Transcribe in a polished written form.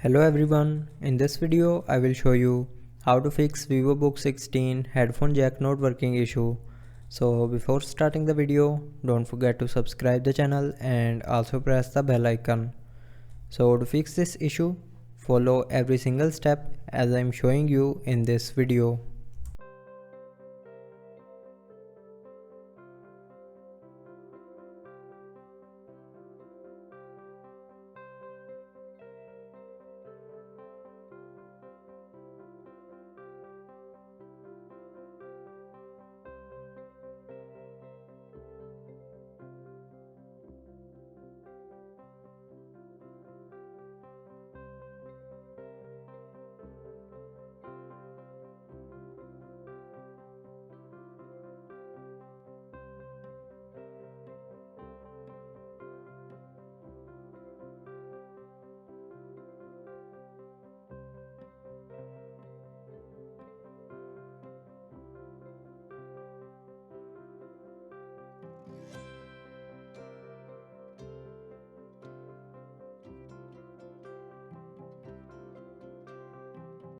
Hello everyone, in this video I will show you how to fix Vivo Book 16 headphone jack not working issue. So before starting the video, don't forget to subscribe the channel and also press the bell icon. So to fix this issue, follow every single step as I am showing you in this video.